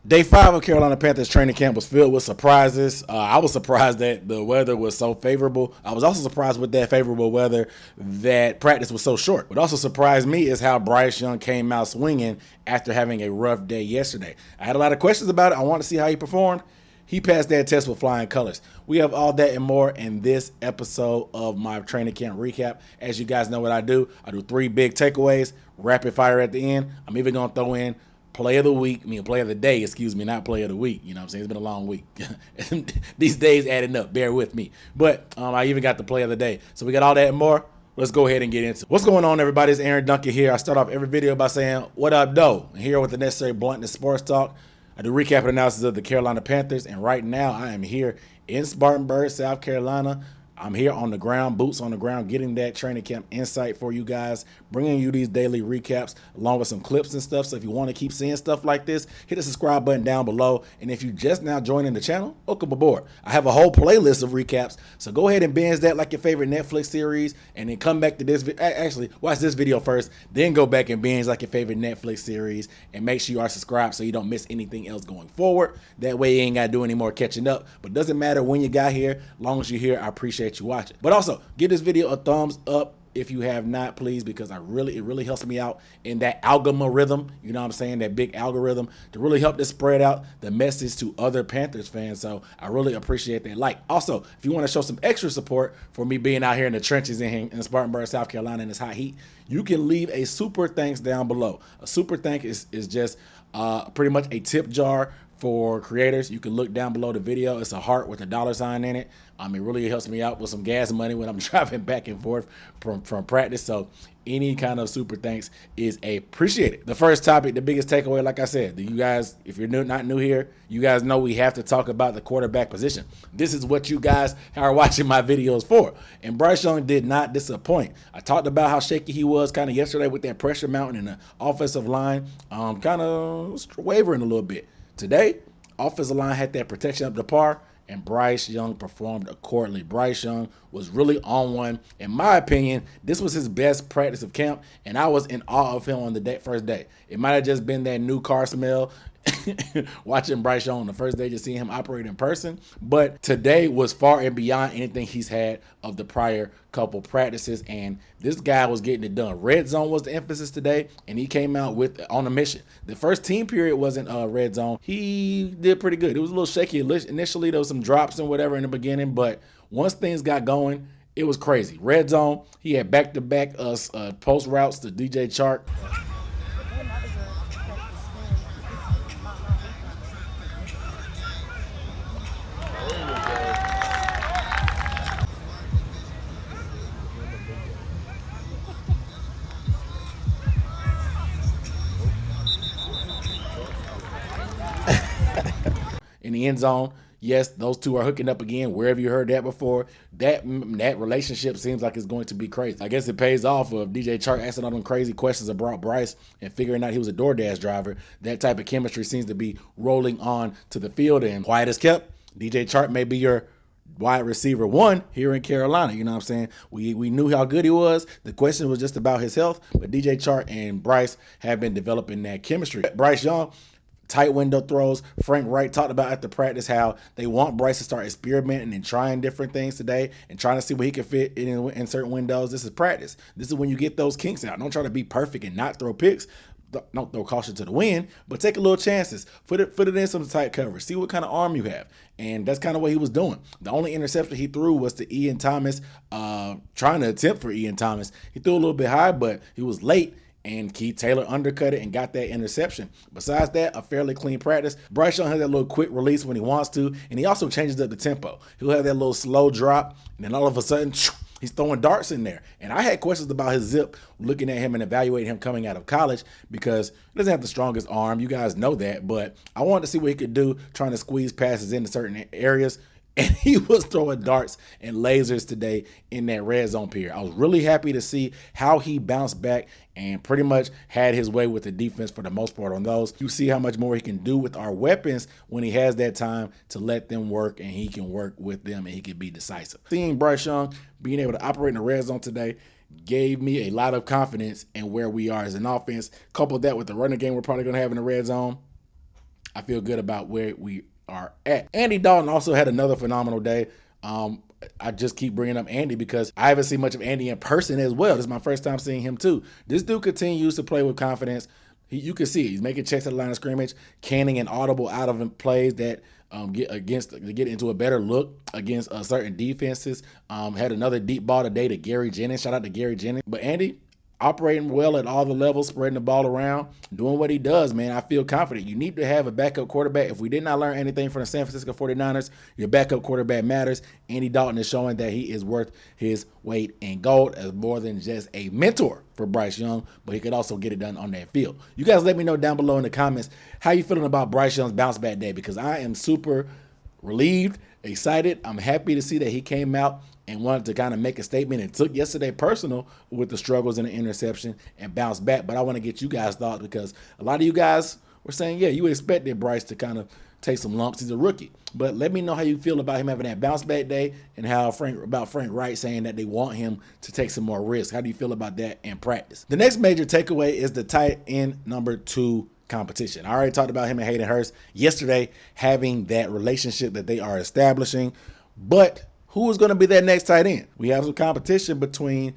Day 5 of Carolina Panthers training camp was filled with surprises. I was surprised that the weather was so favorable. I was also surprised with that favorable weather that practice was so short. What also surprised me is how Bryce Young came out swinging after having a rough day yesterday. I had a lot of questions about it. I wanted to see how he performed. He passed that test with flying colors. We have all that and more in this episode of my training camp recap. As you guys know what I do 3 big takeaways, rapid fire at the end. I'm even going to throw in play of the week, play of the day, excuse me, not play of the week. You know what I'm saying? It's been a long week. These days adding up, bear with me. But I even got the play of the day. So we got all that and more. Let's go ahead and get into it. What's going on, everybody? It's Aaron Duncan here. I start off every video by saying, what up, doe? Here with the necessary bluntness sports talk. I do recap and analysis of the Carolina Panthers, and right now I am here in Spartanburg, South Carolina. I'm here on the ground, boots on the ground, getting that training camp insight for you guys, bringing you these daily recaps along with some clips and stuff. So if you want to keep seeing stuff like this, hit the subscribe button down below. And if you just now joining the channel, welcome aboard. I have a whole playlist of recaps, so go ahead and binge that like your favorite Netflix series, and then come back to this. Actually, watch this video first, then go back and binge like your favorite Netflix series, and make sure you are subscribed so you don't miss anything else going forward. That way you ain't got to do any more catching up. But it doesn't matter when you got here, as long as you're here, I appreciate you watching. But also, give this video a thumbs up if you have not, please, because it really helps me out in that algorithm, you know what I'm saying, that big algorithm, to really help this spread out the message to other Panthers fans. So I really appreciate that like. Also, if you want to show some extra support for me being out here in the trenches in Spartanburg, South Carolina in this hot heat, you can leave a super thanks down below. A super thank is just pretty much a tip jar for creators. You can look down below the video. It's a heart with a $sign in it. It really helps me out with some gas money when I'm driving back and forth from practice. So any kind of super thanks is appreciated. The first topic, the biggest takeaway, like I said, you guys, if you're not new here, you guys know we have to talk about the quarterback position. This is what you guys are watching my videos for. And Bryce Young did not disappoint. I talked about how shaky he was kind of yesterday with that pressure mountain and the offensive line kind of wavering a little bit. Today, offensive line had that protection up to par, and Bryce Young performed accordingly. Bryce Young was really on one. In my opinion, this was his best practice of camp, and I was in awe of him on the first day. It might have just been that new car smell watching Bryce Young on the first day, just seeing him operate in person. But today was far and beyond anything he's had of the prior couple practices, and this guy was getting it done. Red zone was the emphasis today, and he came out on a mission. The first team period wasn't red zone. He did pretty good. It was a little shaky initially. There was some drops and whatever in the beginning, but once things got going, it was crazy. Red zone, he had back-to-back post routes to DJ Chark. In the end zone. Yes, those two are hooking up again. Wherever you heard that before, that relationship seems like it's going to be crazy. I guess it pays off of DJ Chark asking all them crazy questions about Bryce and figuring out he was a DoorDash driver. That type of chemistry seems to be rolling on to the field, and quiet as kept, DJ Chark may be your wide receiver 1 here in Carolina. You know what I'm saying? We knew how good he was. The question was just about his health, but DJ Chark and Bryce have been developing that chemistry. Bryce Young, tight window throws. Frank Wright talked about after practice how they want Bryce to start experimenting and trying different things today and trying to see what he can fit in certain windows. This is practice. This is when you get those kinks out. Don't try to be perfect and not throw picks. Don't throw caution to the wind, but take a little chances. Put it in some tight coverage. See what kind of arm you have. And that's kind of what he was doing. The only interception he threw was to Ian Thomas, trying to attempt for Ian Thomas. He threw a little bit high, but he was late, and Keith Taylor undercut it and got that interception. Besides that, a fairly clean practice. Bryce Young has that little quick release when he wants to, and he also changes up the tempo. He'll have that little slow drop, and then all of a sudden, he's throwing darts in there. And I had questions about his zip looking at him and evaluating him coming out of college because he doesn't have the strongest arm. You guys know that, but I wanted to see what he could do trying to squeeze passes into certain areas. And he was throwing darts and lasers today in that red zone period. I was really happy to see how he bounced back and pretty much had his way with the defense for the most part on those. You see how much more he can do with our weapons when he has that time to let them work, and he can work with them and he can be decisive. Seeing Bryce Young being able to operate in the red zone today gave me a lot of confidence in where we are as an offense. Couple that with the running game we're probably going to have in the red zone, I feel good about where we are at. Andy Dalton also had another phenomenal day. I just keep bringing up Andy because I haven't seen much of Andy in person as well. This is my first time seeing him too. This dude continues to play with confidence. You can see he's making checks at the line of scrimmage, canning and audible out of him plays that get into a better look against certain defenses. Had another deep ball today to Gary Jennings. Shout out to Gary Jennings. But Andy, operating well at all the levels, spreading the ball around, doing what he does, man. I feel confident. You need to have a backup quarterback. If we did not learn anything from the San Francisco 49ers, your backup quarterback matters. Andy Dalton is showing that he is worth his weight in gold as more than just a mentor for Bryce Young, but he could also get it done on that field. You guys let me know down below in the comments how you feeling about Bryce Young's bounce back day, because I am super relieved, excited. I'm happy to see that he came out and wanted to kind of make a statement and took yesterday personal with the struggles and the interception and bounced back. But I want to get you guys' thoughts, because a lot of you guys were saying, yeah, you expected Bryce to kind of take some lumps. He's a rookie. But let me know how you feel about him having that bounce back day, and how Frank Wright saying that they want him to take some more risks. How do you feel about that in practice? The next major takeaway is the tight end number 2 competition. I already talked about him and Hayden Hurst yesterday having that relationship that they are establishing, but who is going to be that next tight end? We have some competition between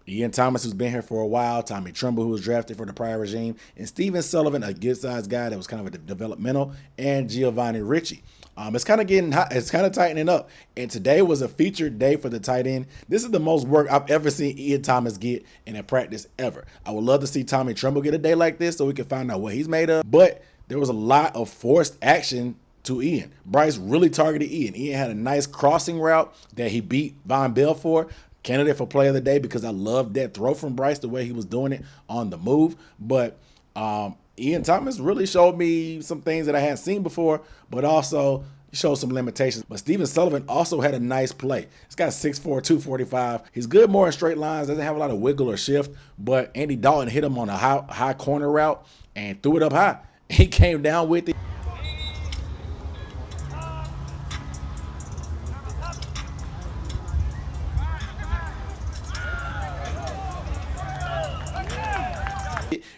Ian Thomas, who's been here for a while, Tommy Tremble, who was drafted for the prior regime, and Steven Sullivan, a good-sized guy that was kind of a developmental, and Giovanni Ricci. It's kind of getting hot. It's kind of tightening up. And today was a featured day for the tight end. This is the most work I've ever seen Ian Thomas get in a practice ever. I would love to see Tommy Tremble get a day like this so we can find out what he's made of. But there was a lot of forced action to Ian. Bryce really targeted Ian. Ian had a nice crossing route that he beat Von Bell for. Candidate for play of the day, because I loved that throw from Bryce, the way he was doing it on the move. But Ian Thomas really showed me some things that I hadn't seen before, but also showed some limitations. But Steven Sullivan also had a nice play. This guy's 6'4", 245. He's good more in straight lines, doesn't have a lot of wiggle or shift, but Andy Dalton hit him on a high corner route and threw it up high. He came down with it.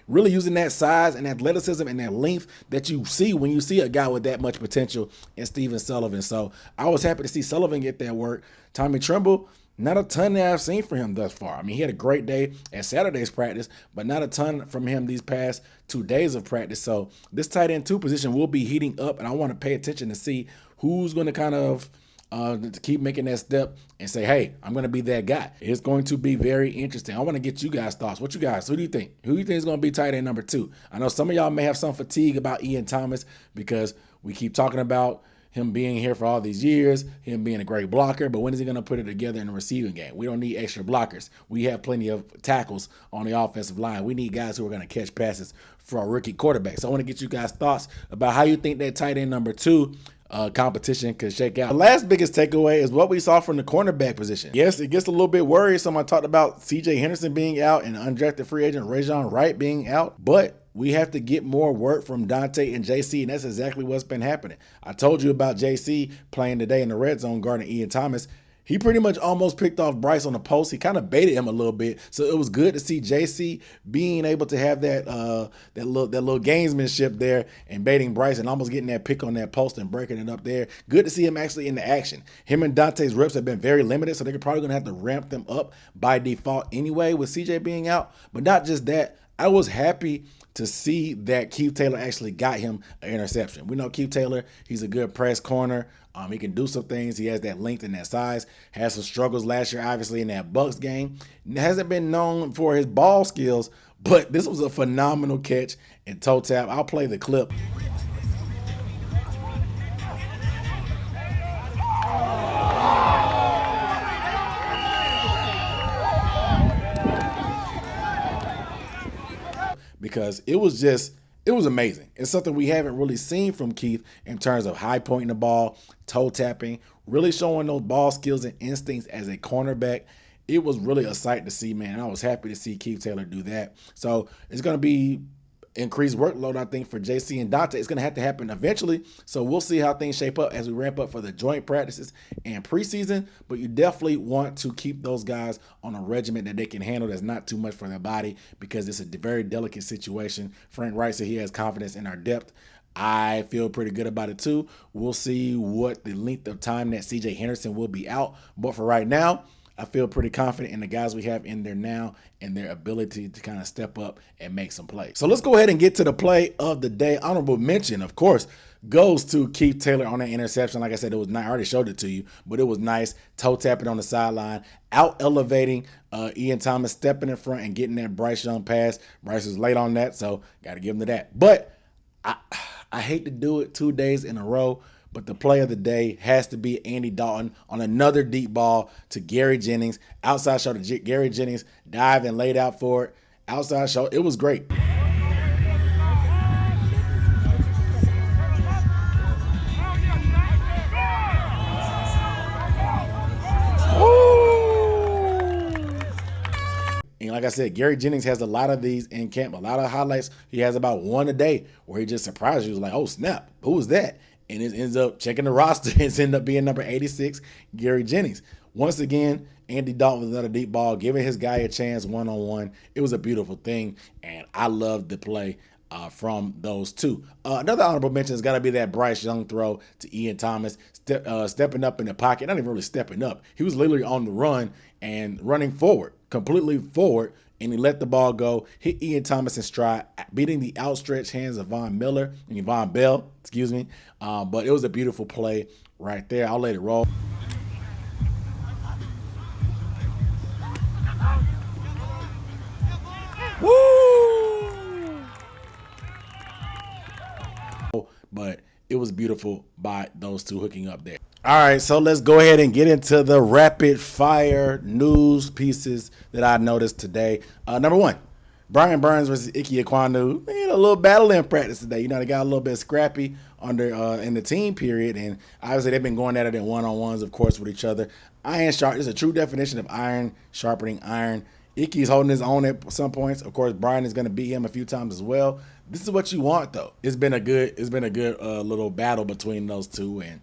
Really using that size and athleticism and that length that you see when you see a guy with that much potential in Steven Sullivan. So I was happy to see Sullivan get that work. Tommy Tremble, not a ton that I've seen from him thus far. I mean, he had a great day at Saturday's practice, but not a ton from him these past 2 days of practice. So this tight end 2 position will be heating up, and I want to pay attention to see who's going to kind of to keep making that step and say, hey, I'm going to be that guy. It's going to be very interesting. I want to get you guys' thoughts. What you guys, who do you think? Who do you think is going to be tight end number 2? I know some of y'all may have some fatigue about Ian Thomas because we keep talking about him being here for all these years, him being a great blocker, but when is he going to put it together in the receiving game? We don't need extra blockers. We have plenty of tackles on the offensive line. We need guys who are going to catch passes for our rookie quarterback. So I want to get you guys' thoughts about how you think that tight end number 2 competition could shake out. The last biggest takeaway is what we saw from the cornerback position. Yes, it gets a little bit worrisome. I talked about C.J. Henderson being out and undrafted free agent Rajon Wright being out, but we have to get more work from Dante and JC, and that's exactly what's been happening. I told you about JC playing today in the red zone guarding Ian Thomas. He pretty much almost picked off Bryce on the post. He kind of baited him a little bit. So it was good to see JC being able to have that little gamesmanship there and baiting Bryce and almost getting that pick on that post and breaking it up there. Good to see him actually in the action. Him and Dante's reps have been very limited, so they're probably going to have to ramp them up by default anyway with CJ being out. But not just that, I was happy to see that Keith Taylor actually got him an interception. We know Keith Taylor, he's a good press corner. He can do some things. He has that length and that size. Had some struggles last year, obviously, in that Bucks game. Hasn't been known for his ball skills, but this was a phenomenal catch and toe tap. I'll play the clip. Because it was amazing. It's something we haven't really seen from Keith in terms of high pointing the ball, toe tapping, really showing those ball skills and instincts as a cornerback. It was really a sight to see, man. I was happy to see Keith Taylor do that. So it's going to be increased workload, I think, for JC and Dante. It's going to have to happen eventually. So we'll see how things shape up as we ramp up for the joint practices and preseason. But you definitely want to keep those guys on a regimen that they can handle that's not too much for their body, because it's a very delicate situation. Frank Wright said he has confidence in our depth. I feel pretty good about it too. We'll see what the length of time that CJ Henderson will be out. But for right now, I feel pretty confident in the guys we have in there now and their ability to kind of step up and make some plays. So let's go ahead and get to the play of the day. Honorable mention, of course, goes to Keith Taylor on that interception. Like I said, it was nice. I already showed it to you, but it was nice. Toe tapping on the sideline, out elevating Ian Thomas, stepping in front and getting that Bryce Young pass. Bryce was late on that, so got to give him to that. But I hate to do it 2 days in a row, but the play of the day has to be Andy Dalton on another deep ball to Gary Jennings. Outside shot to Gary Jennings, dive and laid out for it. Outside shot, it was great. And like I said, Gary Jennings has a lot of these in camp, a lot of highlights. He has about one a day where he just surprised you. He was like, oh, snap, who was that? And it ends up checking the roster. It's ended up being number 86, Gary Jennings. Once again, Andy Dalton with another deep ball, giving his guy a chance one-on-one. It was a beautiful thing, and I loved the play from those two. Another honorable mention has got to be that Bryce Young throw to Ian Thomas, stepping up in the pocket. Not even really stepping up. He was literally on the run and running forward, completely forward, and he let the ball go, hit Ian Thomas in stride, beating the outstretched hands of Von Bell, excuse me. But it was a beautiful play right there. I'll let it roll. Woo! But it was beautiful by those two hooking up there. All right, so let's go ahead and get into the rapid fire news pieces that I noticed today. Number one, Brian Burns versus Ike Ekwonu. They had a little battle in practice today. You know, they got a little bit scrappy in the team period, and obviously they've been going at it in one-on-ones, of course, with each other. Iron sharp is a true definition of iron sharpening iron. Ike's holding his own at some points. Of course, Brian is going to beat him a few times as well. This is what you want, though. It's been a good little battle between those two, and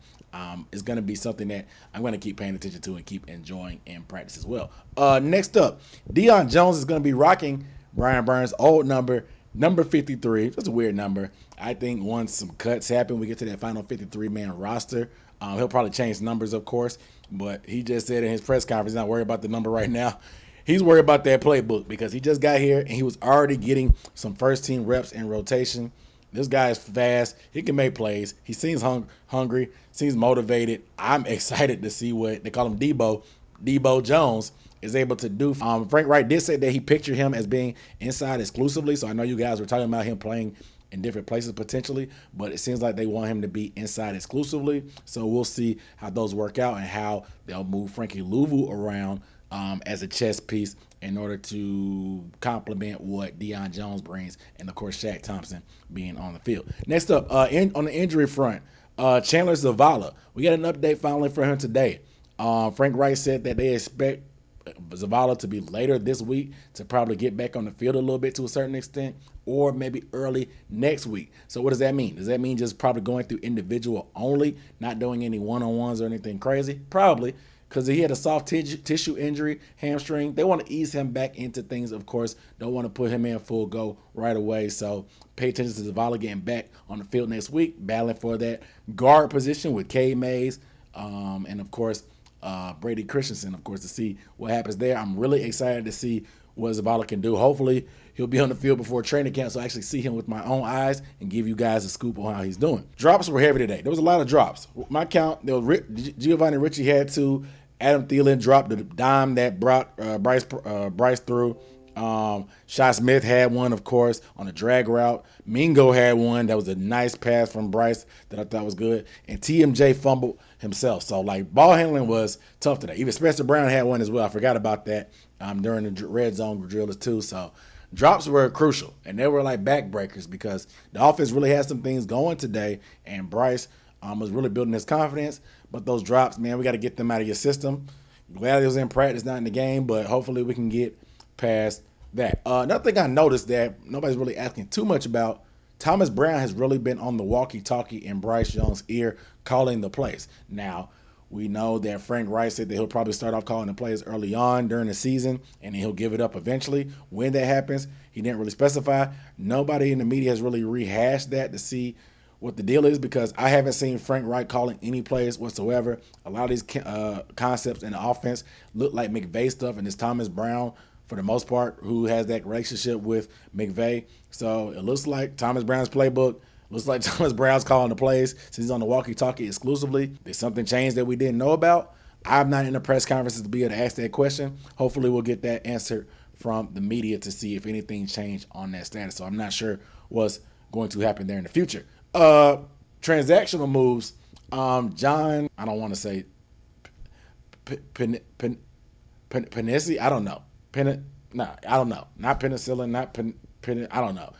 it's going to be something that I'm going to keep paying attention to and keep enjoying in practice as well. Next up, Deion Jones is going to be rocking Brian Burns' old number 53. That's a weird number. I think once some cuts happen, we get to that final 53-man roster. He'll probably change numbers, of course, but he just said in his press conference, he's not worried about the number right now. He's worried about that playbook because he just got here and he was already getting some first-team reps in rotation. This guy is fast. He can make plays. He seems hungry, seems motivated. I'm excited to see what they call him Debo Jones, is able to do. Frank Wright did say that he pictured him as being inside exclusively, so I know you guys were talking about him playing in different places potentially, but it seems like they want him to be inside exclusively. So we'll see how those work out and how they'll move Frankie Louvu around as a chess piece in order to complement what Deion Jones brings, and of course Shaq Thompson being on the field. Next up, on the injury front, Chandler Zavala. We got an update finally for him today. Frank Wright said that they expect Zavala to be later this week to probably get back on the field a little bit to a certain extent, or maybe early next week. So what does that mean? Does that mean just probably going through individual only, not doing any one-on-ones or anything crazy? Probably, because he had a soft tissue injury, hamstring. They want to ease him back into things, of course. Don't want to put him in full go right away. So pay attention to Zavala getting back on the field next week, battling for that guard position with K. Mays, and, of course, Brady Christensen, of course, to see what happens there. I'm really excited to see what Zavala can do. Hopefully, he'll be on the field before training camp, so I actually see him with my own eyes and give you guys a scoop on how he's doing. Drops were heavy today. There was a lot of drops. My count, there was Giovanni Ritchie had 2. Adam Thielen dropped the dime that brought Bryce through. Shi Smith had one, of course, on a drag route. Mingo had one that was a nice pass from Bryce that I thought was good. And TMJ fumbled himself. So, like, ball handling was tough today. Even Spencer Brown had one as well. I forgot about that during the red zone drill too. So, drops were crucial. And they were like backbreakers because the offense really had some things going today. And Bryce was really building his confidence. But those drops, man, we got to get them out of your system. Glad he was in practice, not in the game, but hopefully we can get past that. Another thing I noticed that nobody's really asking too much about, Thomas Brown has really been on the walkie-talkie in Bryce Young's ear calling the plays. Now, we know that Frank Wright said that he'll probably start off calling the plays early on during the season, and then he'll give it up eventually. When that happens, he didn't really specify. Nobody in the media has really rehashed that to see what the deal is, because I haven't seen Frank Wright calling any plays whatsoever. A lot of these concepts in the offense look like McVay stuff, and it's Thomas Brown for the most part who has that relationship with McVay. So it looks like Thomas Brown's playbook. Looks like Thomas Brown's calling the plays since he's on the walkie-talkie exclusively. Did something change that we didn't know about? I'm not in the press conferences to be able to ask that question. Hopefully we'll get that answered from the media to see if anything changed on that status. So I'm not sure what's going to happen there in the future. Transactional moves. John, I don't want to say Penissi. I don't know. I don't know. Not penicillin. Not I don't know.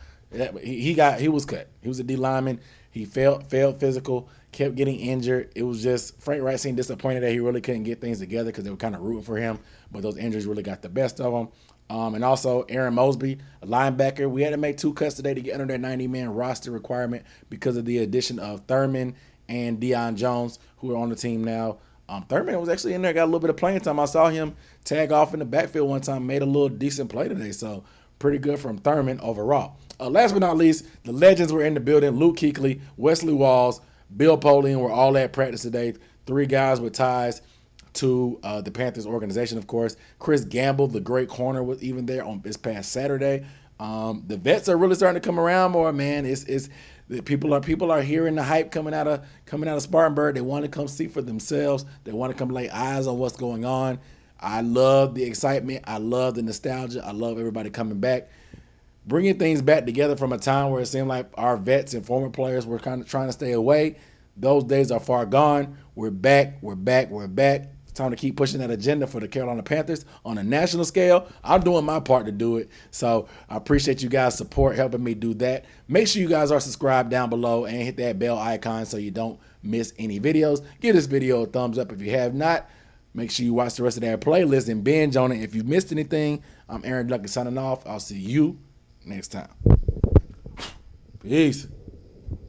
He was cut. He was a D lineman. He failed physical. Kept getting injured. It was just Frank Wright seemed disappointed that he really couldn't get things together because they were kind of rooting for him, but those injuries really got the best of him. And also Aaron Mosby, a linebacker. We had to make 2 cuts today to get under that 90-man roster requirement because of the addition of Thurman and Deion Jones, who are on the team now. Thurman was actually in there, got a little bit of playing time. I saw him tag off in the backfield one time, made a little decent play today. So pretty good from Thurman overall. Last but not least, the legends were in the building. Luke Kuechly, Wesley Walls, Bill Polian were all at practice today. 3 guys with ties to the Panthers organization, of course. Chris Gamble, the great corner, was even there on this past Saturday. The vets are really starting to come around more, man. It's people are hearing the hype coming out of Spartanburg. They want to come see for themselves. They want to come lay eyes on what's going on. I love the excitement. I love the nostalgia. I love everybody coming back, bringing things back together from a time where it seemed like our vets and former players were kind of trying to stay away. Those days are far gone. We're back. We're back. We're back. It's time to keep pushing that agenda for the Carolina Panthers on a national scale. I'm doing my part to do it. So I appreciate you guys' support, helping me do that. Make sure you guys are subscribed down below and hit that bell icon so you don't miss any videos. Give this video a thumbs up if you have not. Make sure you watch the rest of that playlist and binge on it. If you missed anything, I'm Aaron Duckett signing off. I'll see you next time. Peace.